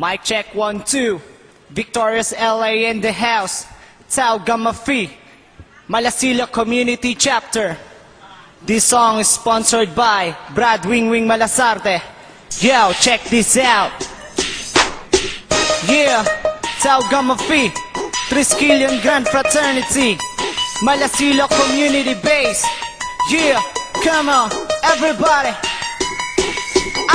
Mic check 1, 2. Victorious LA in the house. Tau Gamma Phi, Malasila Community Chapter. This song is sponsored by Brad Wing Wing Malasarte. Yo, check this out. Yeah, Tau Gamma Phi, Triskelion Grand Fraternity, Malasila Community Base. Yeah, come on, everybody.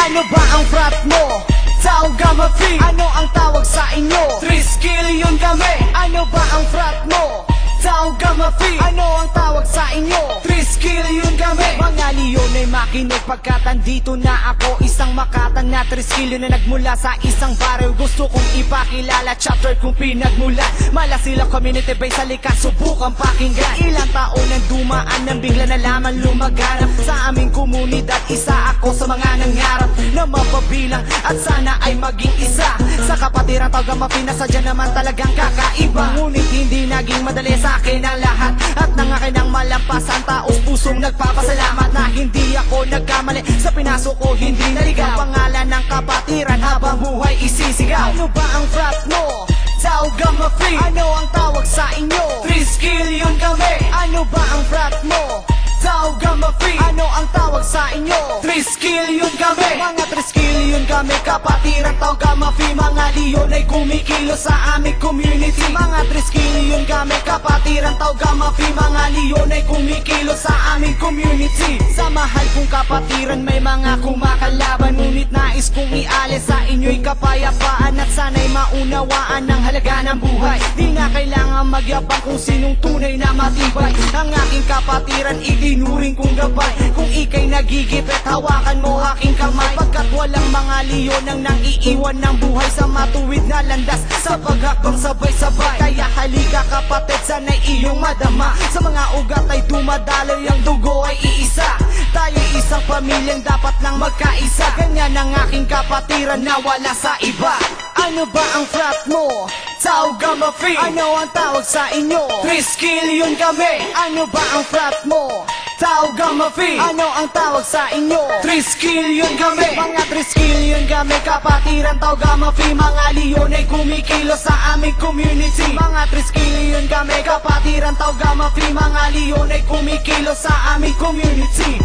Ano ba ang frat mo? Tau Gamma Phi. Ano ang tawag sa inyo? Triskelion kami. Ano ba ang frat mo? Tau Gamma Phi. Ano ang tawag sa inyo? Triskelion kami. Mga leon ay makinig pagkat andito na ako. Isang makatang na triskelion na nagmula sa isang barrio. Gusto kong ipakilala chapter kung pinagmulan. Malasila Community Base, halika subukan pakinggan. Ilang taon nang dumaan nang bigla na lamang lumaganap sa aming komunidad. Isa ako sa mga nangarap na mapabilang at sana ay maging isa sa kapatiran Tau Gamma Phi na sadya naman talagang kakaiba. Ngunit hindi naging madali sa akin ang lahat at nang akin ang malampasan. Taos pusong nagpapasalamat na hindi ako nagkamali sa pinasok ko, hindi naligaw. Pangalan ng kapatiran habang buhay isisigaw. Ano ba ang frat mo? Tau Gamma Phi. Ano ang tawag sa inyo? Triskelion kami. Ano ba ang frat mo? Tau Gamma Phi. Ano ang tawag sa inyo? Triskelion kami. Mga Triskelion kami, kapatiran Tau Gamma Phi. Mga leon ay kumikilos sa aming community. Mga Triskelion kami, kapatiran Tau Gamma Phi. Mga leon ay kumikilos sa aming community. Sa mahal kong kapatiran may mga kumakalaban, ngunit nais kong ialis sa inyo'y kapayapaan at sana'y maunawaan ng halaga ng buhay. Di na kailangan magyabang kung sinong tunay na matibay. Ang aking kapatiran itinuring kong gabay. Kung ika'y nagigipit, hawakan mo aking kamay. Pagkat walang mga leon ang nang iiwan ng buhay sa matuwid na landas sa paghakbang sabay-sabay. Kaya halika kapatid, sana'y iyong madama. Sa mga ugat ay dumadaloy, ang dugo ay iisa. Tayo'y isang pamilyang dapat lang magkaisa. Ganyan ang aking kapatiran na wala sa iba. Ano ba ang frat mo? Tau Gamma Phi. Ano ang tawag sa inyo? Triskelion kami. Ano ba ang frat mo? Tau Gamma Phi. Ano ang tawag sa inyo? Triskelion kami. Mga Triskelion kami, kapatiran Tau Gamma Phi. Mga leon ay kumikilos sa aming community. Mga Triskelion kami, kapatiran Tau Gamma Phi. Mga leon ay kumikilos sa aming community.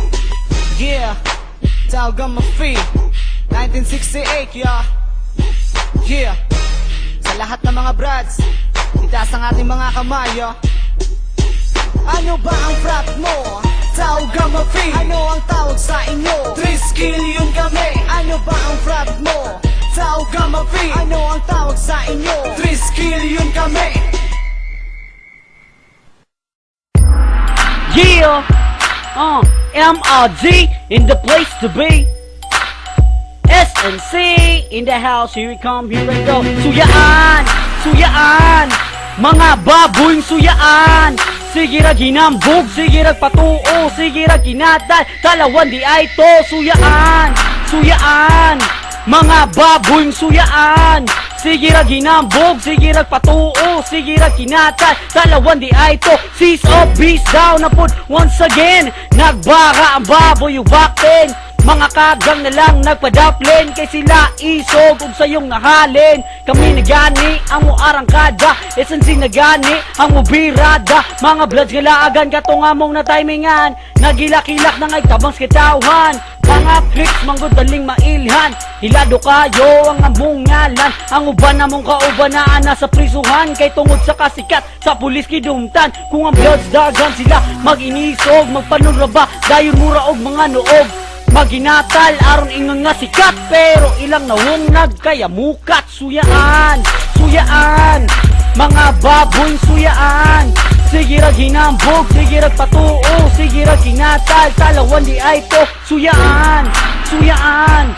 Yeah, Tau Gamma Phi 1968, yeah. Yeah, sa lahat ng mga brads, itaas ang ating mga kamay, yeah. Ano ba ang frat mo? Tau Gamma Phi. Ano ang tawag sa inyo? Triskelion kami. Ano ba ang frat mo? Tau Gamma Phi. Ano ang tawag sa inyo? Triskelion kami. Yeah, MRG in the place to be. SNC in the house, here we come, here we go. Suyaan, suyaan, mga baboy suyaan. Sige ra ginambog, sige ra patuo, sige ra kinatay, talawan di ay to. Suyaan, suyaan, mga baboy suyaan. Sige ra ginambog, sige ra patuo, sige ra kinatay, talawan di ay to. Seas of beast down na pud once again. Nagbara ang baboy ubakten. Mga kagang na lang nagpadaplin, kay sila isog ug sayong nahalin. Kami nagani ang mo arangkada, SNC nagani ang mo birada. Mga bloods nga laagan katong among na timingan, nagilakilak na ngay tabang skitawhan. Mga tricks manggod daling mailhan, hilado kayo ang among ngalan. Ang uban namong kaubanaan nasa prisuhan, kay tungod sa kasikat sa pulis kidumtan. Kung ang bloods dagan sila mag-inisog, magpanunraba dayon mura og mga noog. Maginatal aron ingon nga sikat, pero ilang nawungnag kaya mukat. Suyaan, suyaan, mga baboy suyaan. Sige ra ginambog, sige ra patuo, sige ra kinatal, talawan di ay to. Suyaan, suyaan,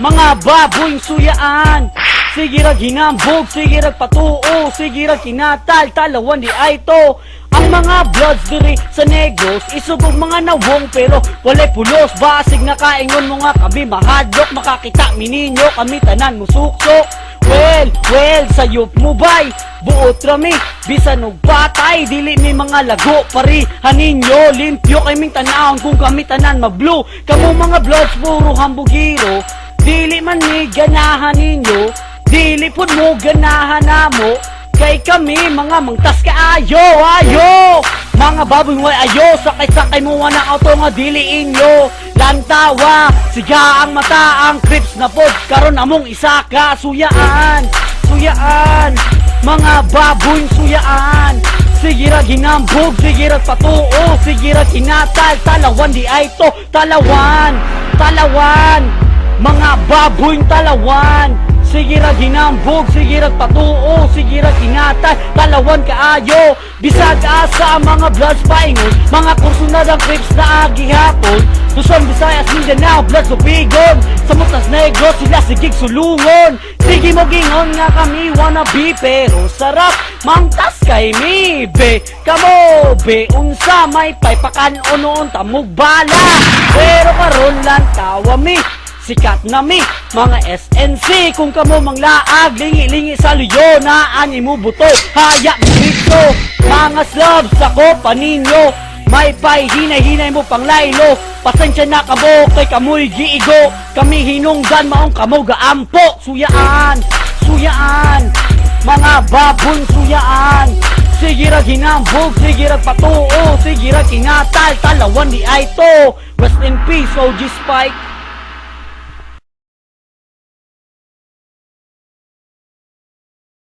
mga baboy suyaan. Sige ra ginambog, sige ra patuo, sige ra kinatal, talawan di ay to. Ang mga bloods diri sa Negros, isubog mga nawong pero walay pulos. Basig na kaingon mo nga kami mahadlok, makakita mininyo kami tanan musuksok. Well, sayop mo bay, buot rami, bisan og patay, dili mi mga lago pari. Haninyo, limpyo kay ming tanawon kung kami tanan mag-blue. Kamu mga bloods puro hambugiro, dili man mi ganahan ninyo. Dili pud mo ganahan na mo, kay kami mga mangtas kaayo, ayo. Mga baboy mo ayo, sakay-sakay mo ng auto nga dili inyo. Lantawa, siga ang mata, ang crips na pod, karon among isa ka, suyaan, suyaan. Mga baboy suyaan, sige ra ginambog, sige ra patuo, sige ra kinatal, talawan di ay to, talawan, talawan. Mga baboy talawan, sige ra ginambog, sige ra patuo, sige ra kinatal, talawan kaayo. Bisag asa ang mga bloods paingon, mga kurso na ng crips na agihapon. Luzon, Visayas, Mindanao, bloods upigon, sa Mutas Negros sila sigig sulungon. Sige mo gingon nga kami wannabe, pero sarap mangtas kay mi be. Kamo be, unsa may paypakan o noon tamog bala, pero karon lang tawa mi, sikat na mi, mga SNC. Kung kamo manglaag, lingi-lingi sa luyo, naan imo buto, haya mo dito. Mga slabs ako paninyo, may pay hinay-hinay mo pang laylo. Pasensya na kamo, kay kamoy giigo, kami hinungdan maong kamo gaampo. Suyaan, suyaan, mga babon suyaan. Sige ra ginambog, sige ra patuo, sige ra kinatal, talawan di ay to. Rest in peace, OG Spike.